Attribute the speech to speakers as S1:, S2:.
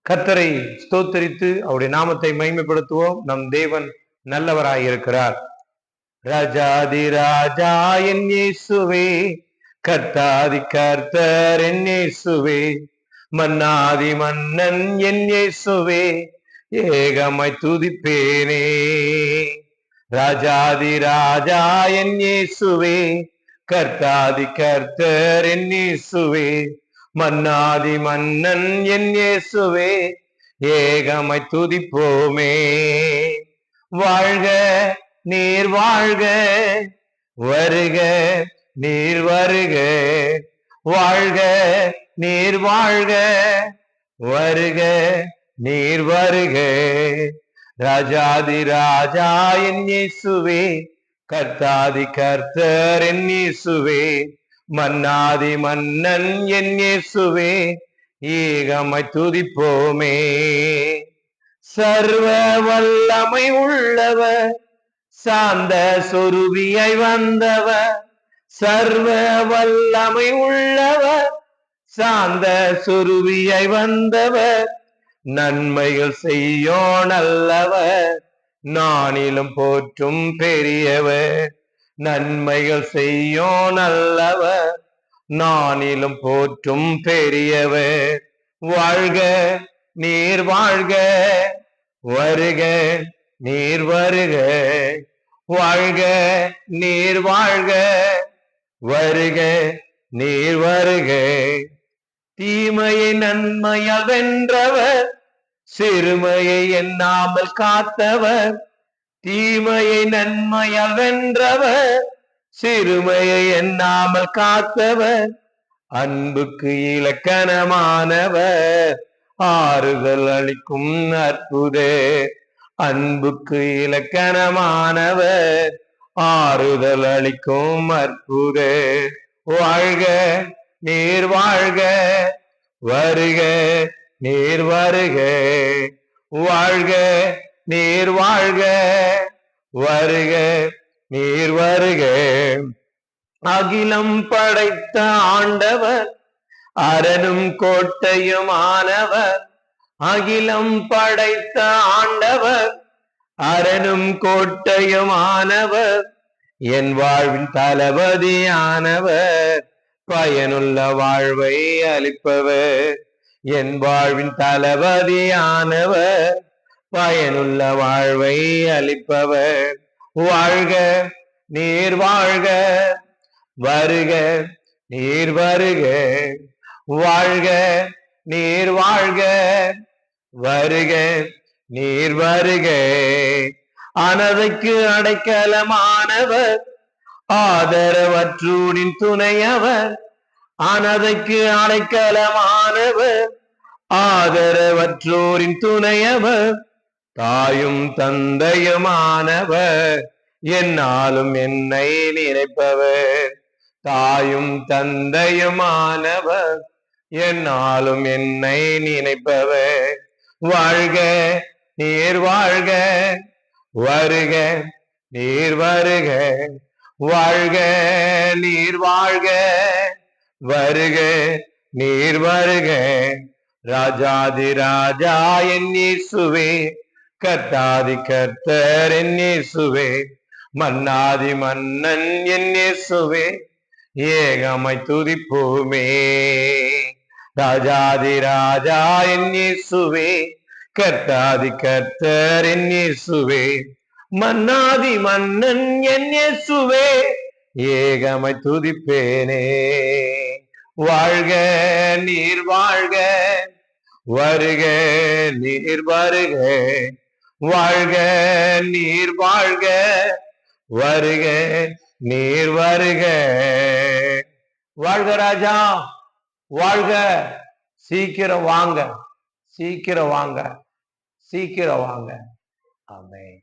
S1: கர்த்தரை ஸ்தோத்தரித்து அவருடைய நாமத்தை மகிமைப்படுத்துவோம். நம் தேவன் நல்லவராயிருக்கிறார். ராஜாதி ராஜா என் இயேசுவே, கர்த்தாதி கர்த்தர் என் இயேசுவே, மன்னாதி மன்னன் என் இயேசுவே, ஏகமாய் துதிப்பேனே. ராஜாதி ராஜா என் இயேசுவே, கர்த்தாதி கர்த்தர் என் இயேசுவே, மன்னாதி மன்னன் என் இயேசுவே, ஏகமாய் துதிப்போமே. வாழ்க நீர் வாழ்க, வருக நீர் வருக, வாழ்க நீர் வாழ்க, வருக நீர் வருக. ராஜாதி ராஜா என் இயேசுவே, கர்த்தாதி கர்த்தர் என் இயேசுவே, மன்னாதி மன்னன் என் இயேசுவே, ஏகமாய் துதிப்போமே. சர்வ வல்லமை உள்ளவர், சாந்த சொருபியை வந்தவர், சர்வ வல்லமை உள்ளவர், சாந்த சொருபியை வந்தவர், நன்மைகள் செய்யோ நல்லவர், நானிலும் போற்றும் பெரியவர், நன்மைகள் செய்யோ நல்லவர், நானிலும் போற்றும் பெரியவர். வாழ்க நீர் வாழ்க, வருக நீர் வருக, வாழ்க நீர் வாழ்க, வருக நீர் வருக. தீமையை நன்மையால் வென்றவர், சிறுமையை எண்ணாமல் காத்தவர், தீமையை நன்மையால் வென்றவர், சிறுமையை எண்ணாமல் காத்தவர், அன்புக்கு இலக்கணமானவர், ஆறுதல் அளிக்கும் அற்புதர், அன்புக்கு இலக்கணமானவர், ஆறுதல் அளிக்கும் அற்புதர். வாழ்க நீர் வாழ்க, வருக நீர் வருக, வாழ்க நீர் வாழ்க, வருக நீர் வருக. அகிலம் படைத்த ஆண்டவர், அரணும் கோட்டையும் ஆனவர், அகிலம் படைத்த ஆண்டவர், அரணும் கோட்டையும் ஆனவர், என் வாழ்வின் தளபதியானவர், பயனுள்ள வாழ்வை அளிப்பவர், என் வாழ்வின் தளபதியானவர், பயனுள்ள வாழ்வை அளிப்பவர். வாழ்க நீர் வாழ்க, வருக நீர் வருக, வாழ்க நீர் வாழ்க, வருக நீர் வருக. அனதைக்கு அடைக்கலமானவர், ஆதரவற்றூரின் துணையவர், அனதைக்கு அடைக்கலமானவர், ஆதரவற்றோரின் துணையவர், தாயும் தந்தையுமானவர், என்னாலும் என்னை நினைப்பவர், தாயும் தந்தையுமானவர், என்னாலும் என்னை நினைப்பவர். வாழ்க நீர் வாழ்க, வருக நீர் வருக, வாழ்க நீர் வாழ்க, வருக நீர் வருக. ராஜாதி ராஜா என் இயேசுவே, கர்த்தாதி கர்த்தர் என் இயேசுவே, மன்னாதி மன்னன் என் இயேசுவே, ஏகமாய் துதிப்போமே. ராஜாதி ராஜா என் இயேசுவே, கர்த்தாதி கர்த்தர் என் இயேசுவே, மன்னாதி மன்னன் என் இயேசுவே, ஏகமாய் துதிப்பேனே. வாழ்க நீர் வாழ்க, வருக நீர் வருக, வாழ்க நீர் வாழ்க, வருக நீர் வருக. வாழ்க ராஜா வாழ்க, சீக்கிரம் வாங்க, சீக்கிரம் வாங்க, சீக்கிரம் வாங்க. ஆமென்.